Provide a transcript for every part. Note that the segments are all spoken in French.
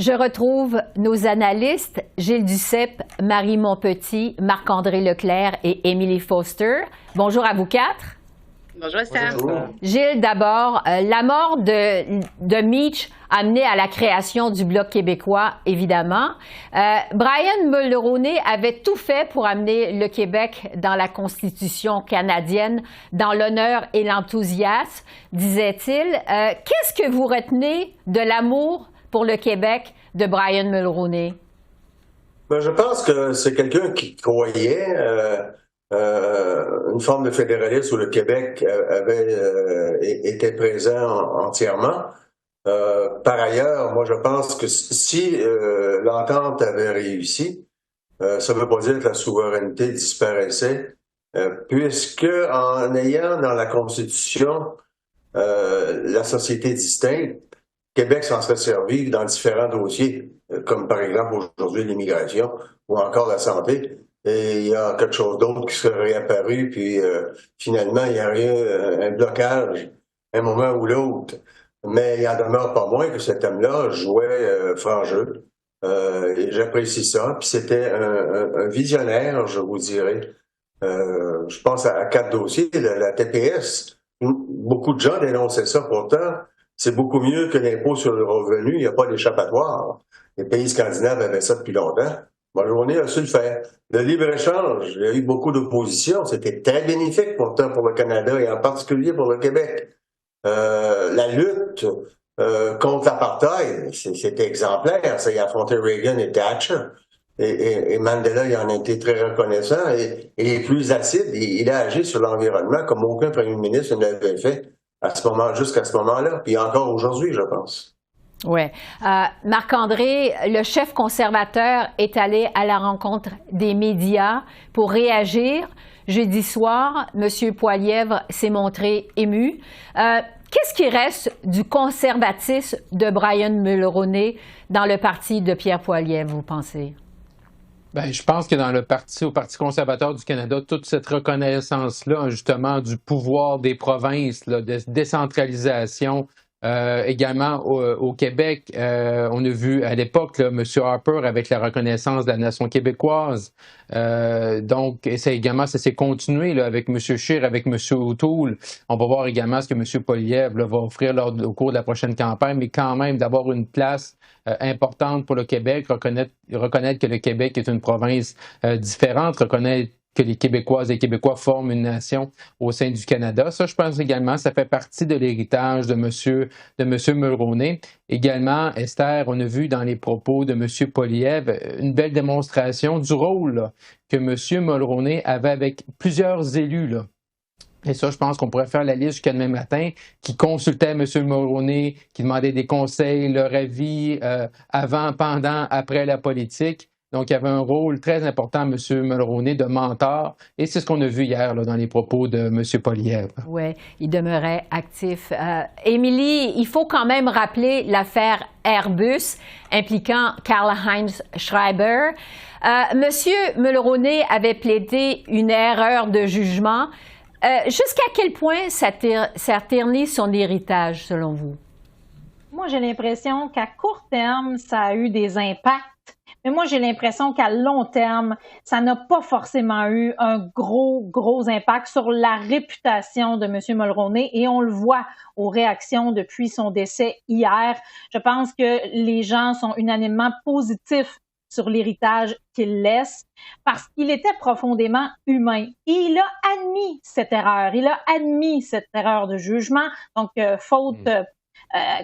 Je retrouve nos analystes, Gilles Duceppe, Marie Montpetit, Marc-André Leclerc et Émilie Foster. Bonjour à vous quatre. Bonjour Esther. Bonjour. Gilles, d'abord, la mort de Mitch a mené à la création du Bloc québécois, évidemment. Brian Mulroney avait tout fait pour amener le Québec dans la Constitution canadienne, dans l'honneur et l'enthousiasme, disait-il. Qu'est-ce que vous retenez de l'amour pour le Québec de Brian Mulroney? Je pense que c'est quelqu'un qui croyait une forme de fédéralisme où le Québec était présent entièrement. Par ailleurs, moi je pense que si l'entente avait réussi, ça ne veut pas dire que la souveraineté disparaissait, puisque en ayant dans la Constitution la société distincte, Québec s'en serait servi dans différents dossiers, comme par exemple aujourd'hui l'immigration ou encore la santé. Et il y a quelque chose d'autre qui serait réapparu, puis finalement, il y a eu un blocage, un moment ou l'autre. Mais il en demeure pas moins que cet homme-là jouait franc jeu. Et j'apprécie ça. Puis c'était un visionnaire, je vous dirais. Je pense à quatre dossiers, la TPS. Beaucoup de gens dénonçaient ça. Pourtant, c'est beaucoup mieux que l'impôt sur le revenu. Il n'y a pas d'échappatoire. Les pays scandinaves avaient ça depuis longtemps. Mulroney a su le faire. Le libre-échange, il y a eu beaucoup d'opposition. C'était très bénéfique pourtant pour le Canada et en particulier pour le Québec. La lutte contre l'apartheid, c'était exemplaire. Ça, il a affronté Reagan et Thatcher. Et Mandela, il en a été très reconnaissant. Et les plus acides, il a agi sur l'environnement comme aucun premier ministre ne l'avait fait jusqu'à ce moment-là. Puis encore aujourd'hui, je pense. Oui. Marc-André, le chef conservateur est allé à la rencontre des médias pour réagir. Jeudi soir, M. Poilievre s'est montré ému. Qu'est-ce qui reste du conservatisme de Brian Mulroney dans le parti de Pierre Poilievre, vous pensez? Bien, je pense que dans au Parti conservateur du Canada, toute cette reconnaissance-là, justement, du pouvoir des provinces, là, de décentralisation, également au Québec, on a vu à l'époque M. Harper avec la reconnaissance de la nation québécoise. Donc, ça s'est continué là, avec M. Scheer, avec M. O'Toole. On va voir également ce que M. Poilievre là, va offrir au cours de la prochaine campagne, mais quand même d'avoir une place importante pour le Québec, reconnaître que le Québec est une province différente, reconnaître que les Québécoises et les Québécois forment une nation au sein du Canada. Ça, je pense également, ça fait partie de l'héritage de M. Mulroney. Également, Esther, on a vu dans les propos de M. Poilievre une belle démonstration du rôle là, que M. Mulroney avait avec plusieurs élus. Là. Et ça, je pense qu'on pourrait faire la liste jusqu'à demain matin, qui consultait M. Mulroney, qui demandait des conseils, leur avis avant, pendant, après la politique. Donc, il y avait un rôle très important, M. Mulroney, de mentor. Et c'est ce qu'on a vu hier là, dans les propos de M. Poilievre. Oui, il demeurait actif. Émilie, il faut quand même rappeler l'affaire Airbus impliquant Karl-Heinz Schreiber. M. Mulroney avait plaidé une erreur de jugement. Jusqu'à quel point ça ternit son héritage, selon vous? Moi, j'ai l'impression qu'à court terme, ça a eu des impacts. Mais moi, j'ai l'impression qu'à long terme, ça n'a pas forcément eu un gros impact sur la réputation de M. Mulroney et on le voit aux réactions depuis son décès hier. Je pense que les gens sont unanimement positifs sur l'héritage qu'il laisse parce qu'il était profondément humain. Et il a admis cette erreur. Il a admis cette erreur de jugement. Donc, faute...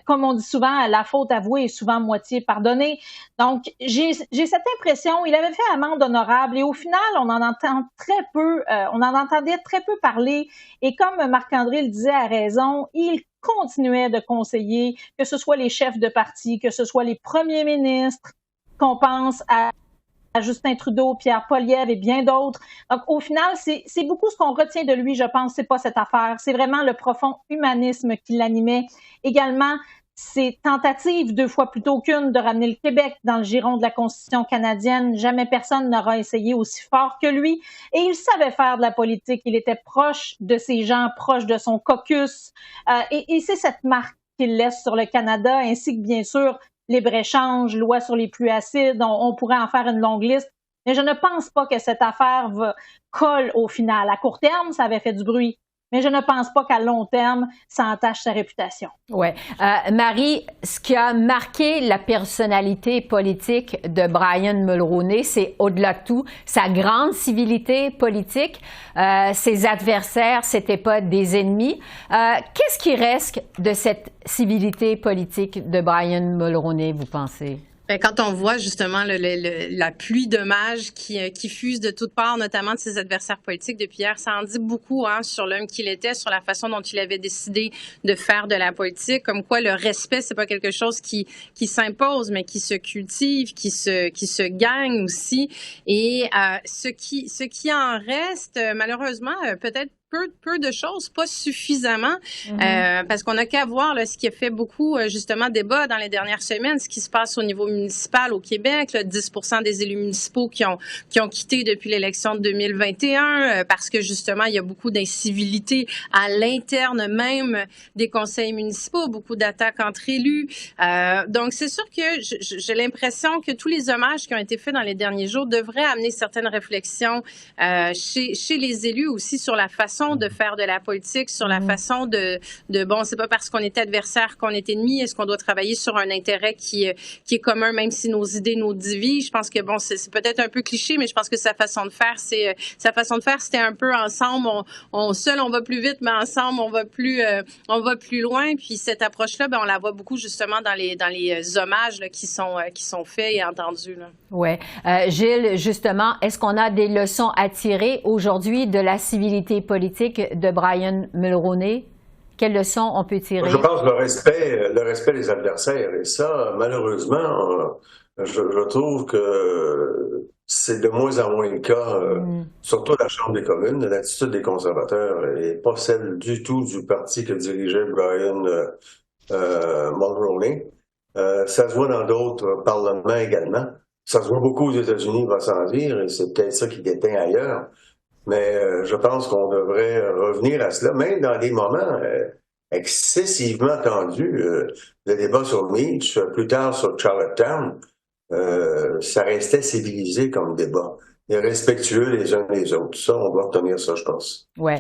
comme on dit souvent, la faute avouée est souvent moitié pardonnée. Donc, j'ai cette impression, il avait fait amende honorable et au final, on en entendait très peu parler. Et comme Marc-André le disait à raison, il continuait de conseiller, que ce soit les chefs de parti, que ce soit les premiers ministres, qu'on pense à Justin Trudeau, Pierre Poilievre et bien d'autres. Donc, au final, c'est beaucoup ce qu'on retient de lui, je pense, c'est pas cette affaire. C'est vraiment le profond humanisme qui l'animait. Également, ses tentatives, 2 fois plutôt qu'une, de ramener le Québec dans le giron de la Constitution canadienne. Jamais personne n'aura essayé aussi fort que lui. Et il savait faire de la politique. Il était proche de ses gens, proche de son caucus. Et c'est cette marque qu'il laisse sur le Canada, ainsi que, bien sûr, libre-échange, loi sur les pluies acides, on pourrait en faire une longue liste. Mais je ne pense pas que cette affaire colle au final. À court terme, ça avait fait du bruit. Mais je ne pense pas qu'à long terme, ça entache sa réputation. Oui. Marie, ce qui a marqué la personnalité politique de Brian Mulroney, c'est au-delà de tout sa grande civilité politique. Ses adversaires, c'était pas des ennemis. Qu'est-ce qui reste de cette civilité politique de Brian Mulroney, vous pensez? Quand on voit justement la pluie d'hommages qui fuse de toutes parts, notamment de ses adversaires politiques depuis hier, ça en dit beaucoup sur l'homme qu'il était, sur la façon dont il avait décidé de faire de la politique, comme quoi le respect, c'est pas quelque chose qui s'impose, mais qui se cultive, qui se gagne aussi. Et ce qui en reste, malheureusement, peut-être peu de choses, pas suffisamment, parce qu'on n'a qu'à voir là, ce qui a fait beaucoup justement débat dans les dernières semaines, ce qui se passe au niveau municipal au Québec, là, 10% des élus municipaux qui ont quitté depuis l'élection de 2021, parce que justement il y a beaucoup d'incivilité à l'interne même des conseils municipaux, beaucoup d'attaques entre élus. Donc c'est sûr que j'ai l'impression que tous les hommages qui ont été faits dans les derniers jours devraient amener certaines réflexions chez les élus aussi sur la façon de faire de la politique, sur la façon de bon, c'est pas parce qu'on est adversaire qu'on est ennemi. Est-ce qu'on doit travailler sur un intérêt qui est commun, même si nos idées nous divisent? Je pense que bon, c'est peut-être un peu cliché, mais je pense que sa façon de faire, c'était un peu ensemble. Seul on va plus vite, mais ensemble on va plus loin. Puis cette approche-là, ben on la voit beaucoup justement dans les hommages là, qui sont faits et entendus. Là. Ouais, Gilles, justement, est-ce qu'on a des leçons à tirer aujourd'hui de la civilité politique de Brian Mulroney? Quelles leçons on peut tirer? Je pense le respect des adversaires. Et ça, malheureusement, je trouve que c'est de moins en moins le cas, surtout à la Chambre des communes. L'attitude des conservateurs n'est pas celle du tout du parti que dirigeait Brian Mulroney. Ça se voit dans d'autres parlements également. Ça se voit beaucoup aux États-Unis, va sans dire, et c'est peut-être ça qui déteint ailleurs. Mais je pense qu'on devrait revenir à cela, même dans des moments excessivement tendus. Le débat sur Meach, plus tard sur Charlottetown, ça restait civilisé comme débat. Et respectueux les uns les autres. Ça, on doit retenir ça, je pense. Oui.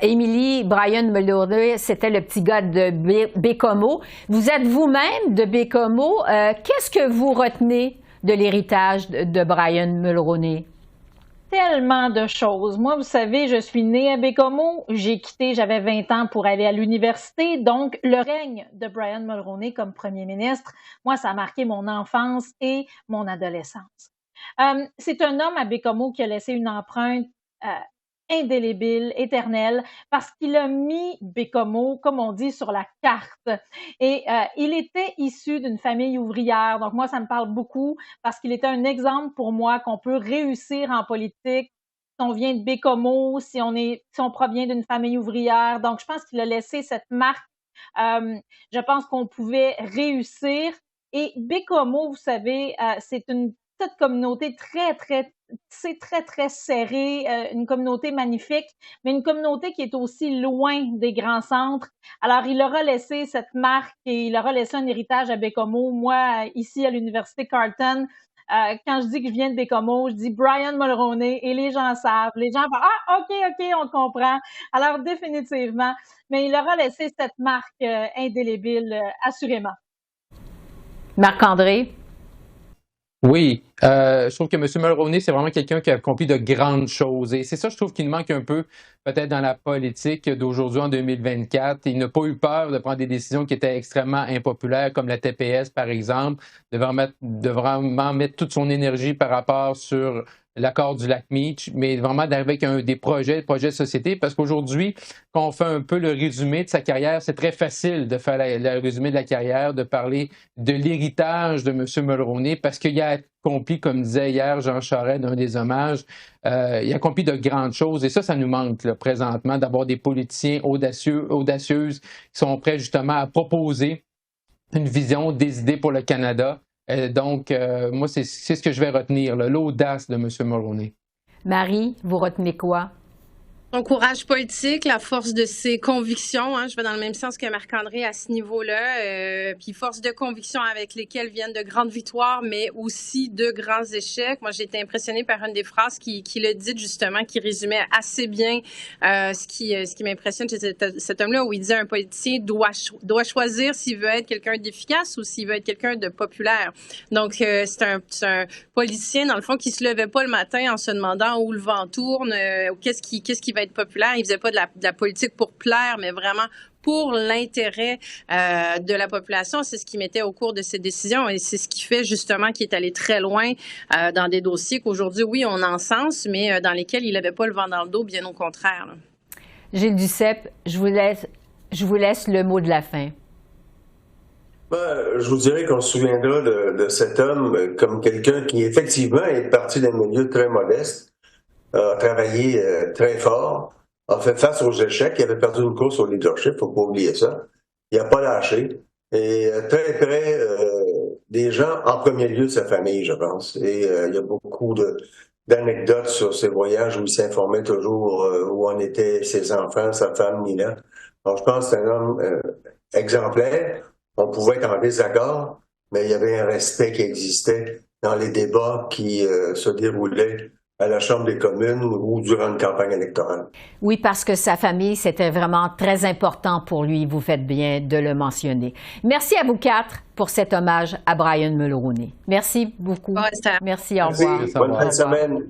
Émilie, Brian Mulroney, c'était le petit gars de Bécomo. Vous êtes vous-même de Bécomo. Qu'est-ce que vous retenez de l'héritage de Brian Mulroney? Tellement de choses. Moi, vous savez, je suis née à Bécomo. J'ai quitté, j'avais 20 ans pour aller à l'université. Donc, le règne de Brian Mulroney comme premier ministre, moi, ça a marqué mon enfance et mon adolescence. C'est un homme à Bécomo qui a laissé une empreinte indélébile, éternelle, parce qu'il a mis Bécomo, comme on dit, sur la carte. Et il était issu d'une famille ouvrière. Donc moi, ça me parle beaucoup parce qu'il était un exemple pour moi qu'on peut réussir en politique si on vient de Bécomo, si on provient d'une famille ouvrière. Donc je pense qu'il a laissé cette marque. Je pense qu'on pouvait réussir. Et Bécomo, vous savez, c'est une petite communauté très serrée, une communauté magnifique, mais une communauté qui est aussi loin des grands centres. Alors, il aura laissé cette marque et il aura laissé un héritage à Bécomo. Moi, ici à l'Université Carleton, quand je dis que je viens de Bécomo, je dis Brian Mulroney et les gens savent. Les gens vont « Ah, OK, on comprend. » Alors, définitivement, mais il aura laissé cette marque indélébile, assurément. Marc-André? Oui, je trouve que M. Mulroney, c'est vraiment quelqu'un qui a accompli de grandes choses. Et c'est ça, je trouve, qu'il manque un peu, peut-être, dans la politique d'aujourd'hui, en 2024. Il n'a pas eu peur de prendre des décisions qui étaient extrêmement impopulaires, comme la TPS, par exemple, de vraiment mettre toute son énergie par rapport sur l'accord du lac Meach, mais vraiment d'arriver avec des projets de société, parce qu'aujourd'hui, quand on fait un peu le résumé de sa carrière, c'est très facile de faire le résumé de la carrière, de parler de l'héritage de M. Mulroney, parce qu'il a accompli, comme disait hier Jean Charest, d'un des hommages, il a accompli de grandes choses, et ça nous manque là, présentement, d'avoir des politiciens audacieuses qui sont prêts justement à proposer une vision, des idées pour le Canada. Donc, moi, c'est ce que je vais retenir, là, l'audace de M. Mulroney. Marie, vous retenez quoi? Son courage politique, la force de ses convictions, je vais dans le même sens que Marc-André à ce niveau-là, puis force de conviction avec lesquelles viennent de grandes victoires, mais aussi de grands échecs. Moi, j'ai été impressionnée par une des phrases qu'il a dites justement, qui résumait assez bien ce qui m'impressionne chez cet homme-là, où il disait un politicien doit choisir s'il veut être quelqu'un d'efficace ou s'il veut être quelqu'un de populaire. Donc, c'est un politicien, dans le fond, qui se levait pas le matin en se demandant où le vent tourne, qu'est-ce qui va être populaire. Il faisait pas de la politique pour plaire, mais vraiment pour l'intérêt de la population. C'est ce qu'il mettait au cours de ses décisions et c'est ce qui fait justement qu'il est allé très loin dans des dossiers qu'aujourd'hui, oui, on encense, mais dans lesquels il n'avait pas le vent dans le dos, bien au contraire. Là. Gilles Duceppe, je vous laisse le mot de la fin. Je vous dirais qu'on se souviendra de cet homme comme quelqu'un qui effectivement est parti d'un milieu très modeste, a travaillé très fort, a fait face aux échecs, il avait perdu une course au leadership, faut pas oublier ça. Il n'a pas lâché. Et très près des gens, en premier lieu de sa famille, je pense. Et il y a beaucoup d'anecdotes sur ses voyages où il s'informait toujours où en étaient ses enfants, sa femme, Nina. Donc je pense que c'est un homme exemplaire. On pouvait être en désaccord, mais il y avait un respect qui existait dans les débats qui se déroulaient à la Chambre des communes ou durant une campagne électorale. Oui, parce que sa famille, c'était vraiment très important pour lui. Vous faites bien de le mentionner. Merci à vous quatre pour cet hommage à Brian Mulroney. Merci beaucoup. Merci, au revoir. Bonne fin de semaine.